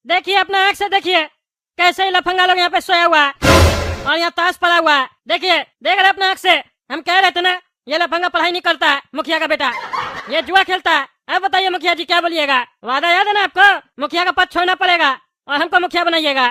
देखिए अपना आँख से देखिए कैसे ही लफंगा लोग यहाँ पे सोया हुआ है और यहाँ ताश पड़ा हुआ है। देखिए देख रहे अपना आँख से। हम कह रहे थे ना ये लफंगा पढ़ाई नहीं करता है मुखिया का बेटा, ये जुआ खेलता है। अब बताइए मुखिया जी क्या बोलिएगा? वादा याद है ना आपको? मुखिया का पद छोड़ना पड़ेगा और हमको मुखिया बनाइएगा।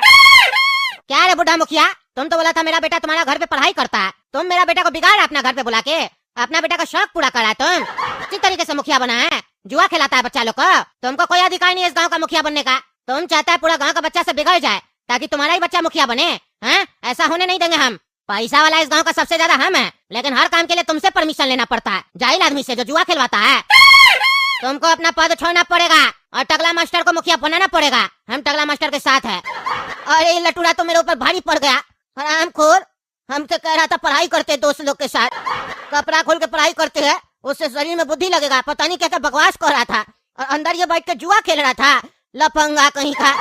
क्या रे बुढ़ा मुखिया, तुम तो बोला था मेरा बेटा तुम्हारा घर पे पढ़ाई करता है, तुम मेरा बेटा को बिगाड़ा अपना घर पे बुला के, अपना बेटा का शौक पूरा करा तुम। किस तरीके से मुखिया बना है? जुआ खिलाता है बच्चा लोग को। तुमको कोई अधिकार नहीं है इस गाँव का मुखिया बनने का। तुम चाहता है पूरा गाँव का बच्चा से बिगड़ जाए ताकि तुम्हारा ही बच्चा मुखिया बने हैं? ऐसा होने नहीं देंगे हम। पैसा वाला इस गांव का सबसे ज्यादा हम है, लेकिन हर काम के लिए तुमसे परमिशन लेना पड़ता है, जाहिल आदमी से जो जुआ खिलवाता है। तुमको अपना पद छोड़ना पड़ेगा और टकला मास्टर को मुखिया बनाना पड़ेगा। हम टकला मास्टर के साथ है। अरे ये लटूरा तो मेरे ऊपर भारी पड़ गया। हरामखोर, हमसे कह रहा था पढ़ाई करते दोस्त लोग के साथ, कपड़ा खोल के पढ़ाई करते है, उससे शरीर में बुद्धि लगेगा। पता नहीं क्या क्या बकवास कर रहा था और अंदर ये बैठ के जुआ खेल रहा था, लफंगा कहीं का।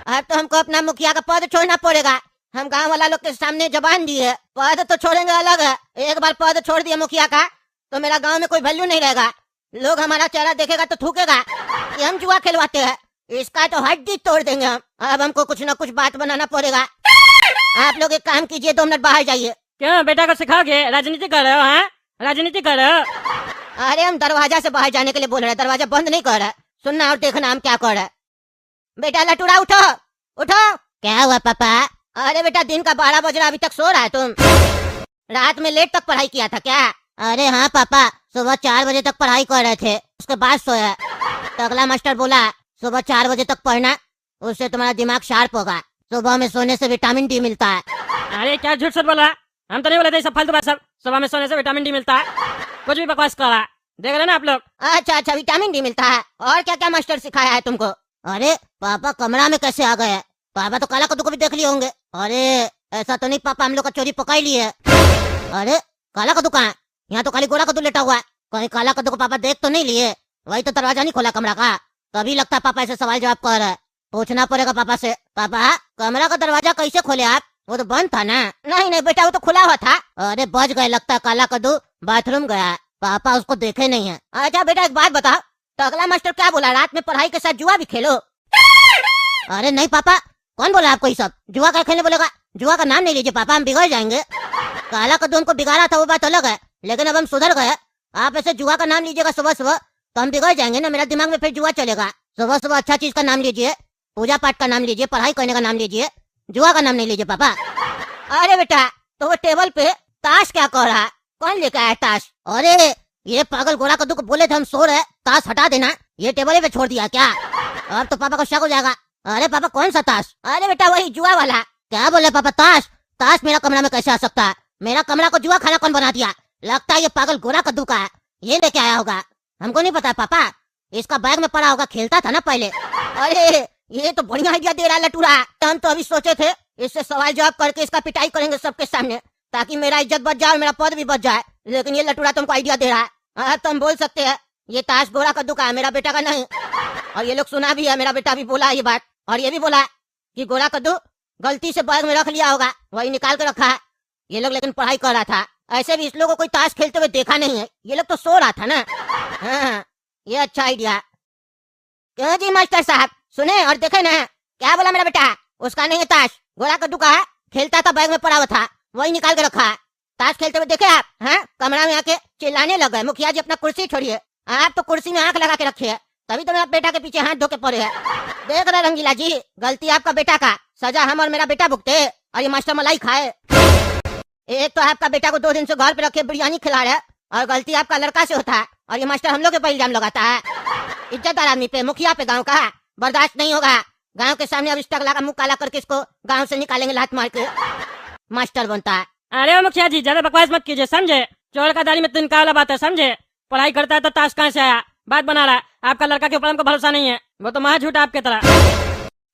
अब तो हमको अपना मुखिया का पद छोड़ना पड़ेगा। हम गांव वाला लोग के सामने जबान दी है, पद तो छोड़ेंगे अलग है। एक बार पद छोड़ दिया मुखिया का तो मेरा गांव में कोई वैल्यू नहीं रहेगा। लोग हमारा चेहरा देखेगा तो थूकेगा कि हम जुआ खिलवाते हैं। इसका तो हड्डी तोड़ देंगे हम। अब हमको कुछ न कुछ बात बनाना पड़ेगा। आप लोग एक काम कीजिए, 2 मिनट बाहर जाइए। क्यों बेटा को सिखाओगे? राजनीति कर रहे हो? हैं राजनीति कर रहे हो? अरे हम दरवाजा से बाहर जाने के लिए बोल रहे हैं, दरवाजा बंद नहीं कर रहे। सुनना और देखना हम क्या कर रहे। बेटा लटूरा उठो उठो। क्या हुआ पापा? अरे बेटा दिन का 12 बज रहा, अभी तक सो रहा है तुम? रात में लेट तक पढ़ाई किया था क्या? अरे हाँ पापा, सुबह 4 बजे तक पढ़ाई कर रहे थे, उसके बाद सोया। टकला मास्टर बोला सुबह 4 बजे तक पढ़ना, उससे तुम्हारा दिमाग शार्प होगा। सुबह में सोने से विटामिन डी मिलता है। अरे क्या झूठ सच बोला? हम तो नहीं बोले थे सब फालतू बात सब। सुबह में सोने से विटामिन डी मिलता है, कुछ भी बकवास कर रहा। देख रहे ना आप लोग? अच्छा विटामिन डी मिलता है। और क्या क्या मास्टर सिखाया है तुमको? अरे पापा कमरा में कैसे आ गए? पापा तो काला कद्दू को भी देख लिए होंगे। अरे ऐसा तो नहीं पापा, हम लोग का चोरी पकड़ लिए। अरे काला कद्दू कहाँ? यहाँ तो खाली गोरा कद्दू लेटा हुआ है। कहीं काला कद्दू को पापा देख तो नहीं लिए? वही तो दरवाजा नहीं खोला कमरा का, तभी लगता है पापा ऐसे सवाल जवाब कर रहे हैं। पूछना पड़ेगा पापा से। पापा कमरा का दरवाजा कैसे खोले आप? वो तो बंद था ना? नहीं बेटा वो तो खुला हुआ था। अरे बच गए लगता है, काला कद्दू बाथरूम गया, पापा उसको देखे नहीं है। अच्छा बेटा एक बात बताओ, टकला मास्टर क्या बोला? रात में पढ़ाई के साथ जुआ भी खेलो? अरे नहीं पापा, कौन बोला आपको ये सब? जुआ क्या खेलने बोलेगा? जुआ का नाम नहीं लीजिए पापा, हम बिगड़ जाएंगे। काला कद्दू हमको बिगाड़ा था वो बात अलग है, लेकिन अब हम सुधर गए। आप ऐसे जुआ का नाम लीजिएगा सुबह सुबह तो हम बिगड़ जाएंगे ना, मेरा दिमाग में फिर जुआ चलेगा। सुबह सुबह अच्छा चीज का नाम लीजिए, पूजा पाठ का नाम लीजिए, पढ़ाई करने का नाम लीजिए, जुआ का नाम नहीं लीजिए पापा। अरे बेटा तो वो टेबल पे ताश क्या कर रहा है? कौन लेकर आया ताश? अरे ये पागल गोरा कद्दू को बोले थे हम सो रहे, ताश हटा देना, ये टेबल पे छोड़ दिया क्या? अब तो पापा को शक हो जाएगा। अरे पापा कौन सा ताश? अरे बेटा वही जुआ वाला। क्या बोले पापा? ताश? ताश मेरा कमरा में कैसे आ सकता है? मेरा कमरा को जुआ खाना कौन बना दिया? लगता है ये पागल गोरा कद्दू का है, ये लेके आया होगा। हमको नहीं पता पापा, इसका बैग में पड़ा होगा, खेलता था ना पहले। अरे ये तो बढ़िया आइडिया दे रहा है लटूरा। हम तो अभी सोचे थे इससे सवाल जवाब करके इसका पिटाई करेंगे सबके सामने, ताकि मेरा इज्जत बच जाए और मेरा पद भी बच जाए, लेकिन ये लटूरा तुमको आइडिया दे रहा है। तुम बोल सकते हैं ये ताश गोरा कद्दू का है, मेरा बेटा का नहीं। और ये लोग सुना भी है, मेरा बेटा भी बोला ये बात, और ये भी बोला कि गोरा कद्दू गलती से बैग में रख लिया होगा, वही निकाल के रखा है। ये लोग लेकिन पढ़ाई कर रहा था। ऐसे भी इस लोगों को कोई ताश खेलते हुए देखा नहीं है, ये लोग तो सो रहा था ना। हाँ ये अच्छा आइडिया। क्यों जी मास्टर साहब, सुने और देखे ना? क्या बोला मेरा बेटा? उसका नहीं है ताश, गोरा कद्दू का है, खेलता था बैग में पड़ा हुआ था, वही निकाल के रखा है। ताश खेलते हुए देखे आप? हाँ कमरा में आके चिल्लाने लग गए, मुखिया जी अपना कुर्सी छोड़िए। आप तो कुर्सी में आंख लगा के रखे है, तभी तो मेरा बेटा के पीछे हाथ धो के पड़े है। देख रहे रंगीला जी, गलती आपका बेटा का, सजा हम और मेरा बेटा भुगते और ये मास्टर मलाई खाए। एक तो आपका बेटा को 2 दिन से घर पे रखे बिरयानी खिला रहे, और गलती आपका लड़का से होता है, और ये मास्टर हम लोग के पर इल्जाम लगाता है। इज्जतदार आदमी पे, मुखिया पे गाँव का बर्दाश्त नहीं होगा। गांव के सामने अब इस टकला का मुंह काला करके इसको गांव से निकालेंगे लात मार के। मास्टर बनता है। अरे मुखिया जी ज्यादा बकवास मत कीजिए, समझे? चोर का दाढ़ी में तिनका वाला बात है, समझे? पढ़ाई करता है तो ताश कहाँ से आया? बात बना रहा है। आपका लड़का के ऊपर हमको भरोसा नहीं है, वो तो महा झूठा आपके तरह।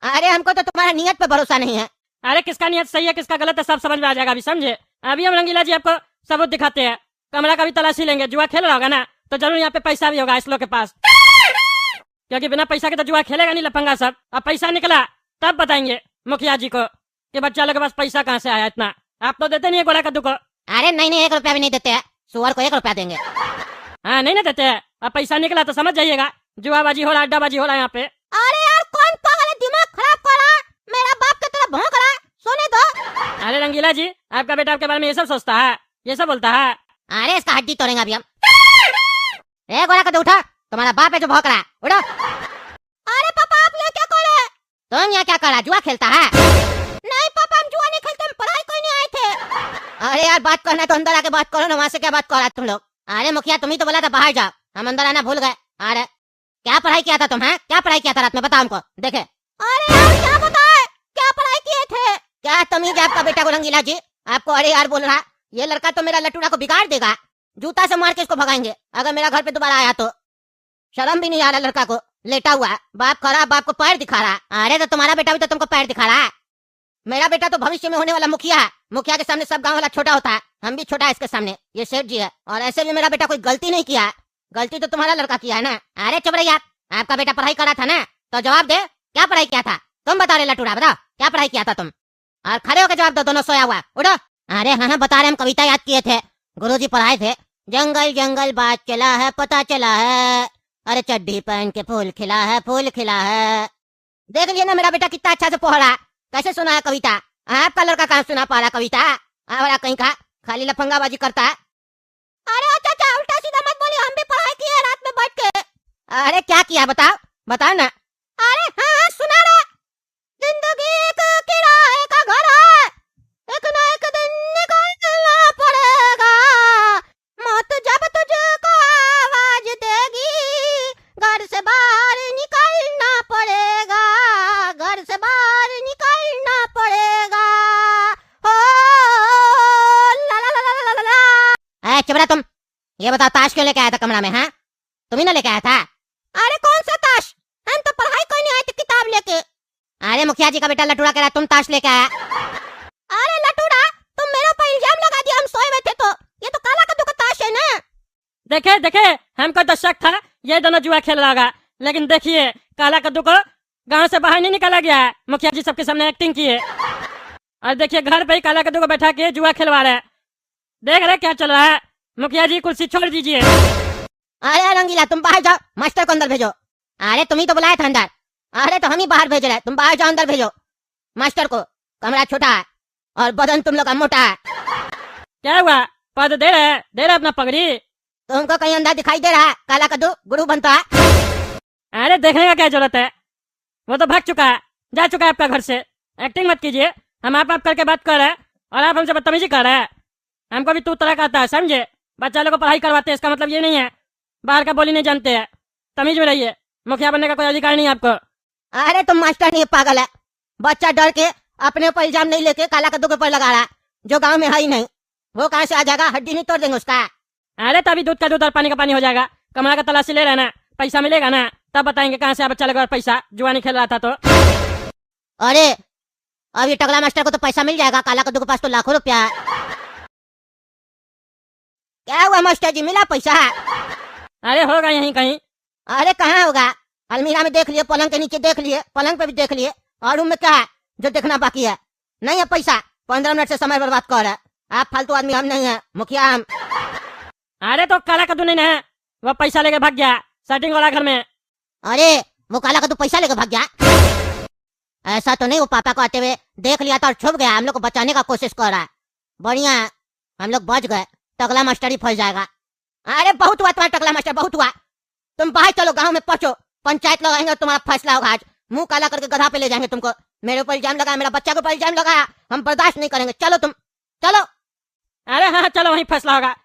अरे हमको तो तुम्हारा नियत पे भरोसा नहीं है। अरे किसका नियत सही है किसका गलत है सब समझ में आ जाएगा अभी, समझे? अभी हम रंगीला जी आपको सबूत दिखाते हैं, कमरा का भी तलाशी लेंगे। जुआ खेल रहा होगा ना तो जरूर यहाँ पे पैसा भी होगा इस लोग के पास, क्योंकि बिना पैसा के तो जुआ खेलेगा नहीं लफंगा सब। अब पैसा निकला तब बताएंगे मुखिया जी को कि बच्चा लोग के पास पैसा कहाँ से आया इतना। आप तो देते नहीं है गोरा कद्दू को। अरे नहीं 1 रुपया भी नहीं देते हैं, सुअर को 1 रुपया देंगे। हाँ नहीं ना देते हैं। अब पैसा निकला तो समझ जाइएगा जुआबाजी हो रहा, अड्डाबाजी हो रहा है यहाँ पे। अरे यार कौन पागल है, दिमाग खराब कर अरे रंगीला जी, आपका बेटा आपके बारे में ये सब सोचता है, ये सब बोलता है। अरे इसका हड्डी तोड़ेंगे अभी हम। ए गोरा कद्दू उठा, तुम्हारा बाप है जो भौंक रहा है, उठो। अरे पापा आप लोग क्या कर रहे हैं? तुम यहाँ क्या कर रहा, जुआ खेलता है? नहीं पापा हम जुआ नहीं खेलते, हम पढ़ाई कोई नहीं आए थे। अरे यार बात करना तो अंदर आके बात करो ना, वहाँ से क्या बात कर रहा तुम लोग? अरे मुखिया तुम ही तो बोला था बाहर जाओ, हम अंदर आना भूल गए। अरे क्या पढ़ाई किया था तुम? है क्या पढ़ाई किया था रात में, बताओ हमको देखे। अरे यार क्या बताए, क्या पढ़ाई किए थे? क्या तमीज है आपका बेटा को रंगीला जी, आपको अरे यार बोल रहा? ये लड़का तो मेरा लटूड़ा को बिगाड़ देगा, जूता से मार के इसको भगाएंगे अगर मेरा घर पे दोबारा आया तो। शर्म भी नहीं आ रहा लड़का को, लेटा हुआ है, बाप खा रहा, बाप को पैर दिखा रहा। अरे तो तुम्हारा बेटा भी तो तुमको पैर दिखा रहा है। मेरा बेटा तो भविष्य में होने वाला मुखिया है, मुखिया के सामने सब गांव वाला छोटा होता है, हम भी छोटा है इसके सामने, ये सेठ जी है। और ऐसे भी मेरा बेटा कोई गलती नहीं किया है, गलती तो तुम्हारा लड़का किया है ना। अरे चुप रहिए, आपका बेटा पढ़ाई करा था ना, तो जवाब दे, क्या पढ़ाई किया था? तुम बता रहे लटूड़ा, बताओ क्या पढ़ाई किया था तुम? और खड़े होकर जवाब दो, दोनों सोया हुआ, उठो। अरे हाँ बता रहे, हम कविता याद किए थे, गुरुजी पढ़ाए थे। जंगल जंगल बात चला है, पता चला है, अरे चड्डी पहन के फूल खिला है, फूल खिला है। देख लिया ना मेरा बेटा कितना अच्छा से पढ़ रहा, कैसे सुना है कविता? आपका लड़का कहाँ सुना पा रहा कविता? आवड़ा कहीं का, खाली लफंगाबाजी करता है। अरे चाचा उल्टा सीधा मत बोलिए, हम भी पढ़ाई किए रात में बैठ के। अरे क्या किया बताओ, बताओ ना। अरे हाँ सुना रहा, जिंदगी एक किराए का घर है, एक ना एक दिन निकलना पड़ेगा, मौत जब तुझको आवाज देगी, घर से बाहर निकलना पड़ेगा, घर से बाहर निकलना पड़ेगा। हो ला ला ला ला ला ला। चुप रहा तुम, ये बताओ ताश क्यों लेके आया था कमरा में? हाँ तुम ही ना लेके आया था? अरे कौन सा ताश, हम तो पढ़ाई कोई नहीं आए थे किताब लेके। अरे मुखिया जी का बेटा लटूड़ा कह रहा तुम ताश लेके आया। अरे लटूड़ा तुम मेरे ऊपर इल्जाम लगा दिया, हम सोए हुए थे तो, ये तो काला कद्दू का ताश है ना। देखे देखे, हमको तो शक था ये दोनों जुआ खेल रहा होगा, लेकिन देखिए काला कद्दू को गांव से बाहर नहीं निकाला गया है, मुखिया जी सबके सामने एक्टिंग किए। और देखिए घर पे ही काला कद्दू को बैठा के जुआ खिलवा रहे, देख रहे क्या चल रहा है। मुखिया जी कुर्सी छोड़ दीजिए। अरे रंगीला तुम बाहर जाओ, मास्टर को अंदर भेजो। अरे तुम ही तो बुलाया था अंदर, अरे तो हम ही बाहर भेज रहे, तुम बाहर जाओ, अंदर भेजो मास्टर को, कमरा छोटा है और बदन तुम लोग का मोटा है। क्या हुआ, पद दे रहे अपना पगड़ी? तुमको कहीं अंदर दिखाई दे रहा है काला कद्दू गुरु बनता है? अरे देखने का क्या जरूरत है, वो तो भाग चुका है, जा चुका है आपका घर से। एक्टिंग मत कीजिए, हम आप करके बात कर रहे हैं और आप हमसे बदतमीजी कर रहे हैं। हमको भी तू तरह का आता है, समझे? बच्चा लोग को पढ़ाई करवाते हैं, इसका मतलब ये नहीं है बाहर का बोली नहीं जानते हैं, तमीज में रहिए, मुखिया बनने का कोई अधिकार नहीं है आपको। अरे तुम मास्टर नहीं पागल है, बच्चा डर के अपने ऊपर इल्जाम नहीं लेके काला कद्दू के ऊपर लगा रहा है, जो गांव में है ही नहीं, वो कहाँ से आ जाएगा, हड्डी नहीं तोड़ देंगे उसका। अरे तभी दूध का दूध और पानी का पानी हो जाएगा, कमरा का तलाशी ले रहना, पैसा मिलेगा ना तब बताएंगे कहाँ से बच्चा लगा पैसा, जुआ नहीं खेल रहा था तो। अरे अब ये टगला मास्टर को तो पैसा मिल जाएगा, काला कद्दू के पास तो लाखों रुपया है। क्या हुआ मास्टर जी, मिला पैसा? अरे होगा यहीं कहीं। अरे कहाँ होगा, अलमीरा में देख लिए, पलंग के नीचे देख लिए, पलंग पे भी देख लिए, और रूम में क्या है जो देखना बाकी है? नहीं है पैसा, 15 मिनट से समय बर्बाद कर रहा है, आप फालतू आदमी, हम नहीं है मुखिया हम। अरे तो काला कद्दू नहीं है, वो पैसा लेके भाग गया सेटिंग वाला घर में। अरे वो काला कद्दू पैसा लेके भाग गया? ऐसा तो नहीं, वो पापा को आते हुए देख लिया था और छुप गया, हम लोग को बचाने का कोशिश कर रहा है। बढ़िया है, हम लोग बच गए, टकला मास्टर ही फंस जाएगा। अरे बहुत हुआ तुम्हारा टकला मास्टर, बहुत हुआ, तुम बाहर चलो, गांव में पहुंचो, पंचायत लगाएंगे, तुम्हारा फैसला होगा आज, मुंह काला करके गधा पे ले जाएंगे तुमको। मेरे ऊपर इल्जाम लगाया, मेरा बच्चा के ऊपर इल्जाम लगाया, हम बर्दाश्त नहीं करेंगे, चलो तुम चलो। अरे हाँ चलो, वहीं फैसला होगा,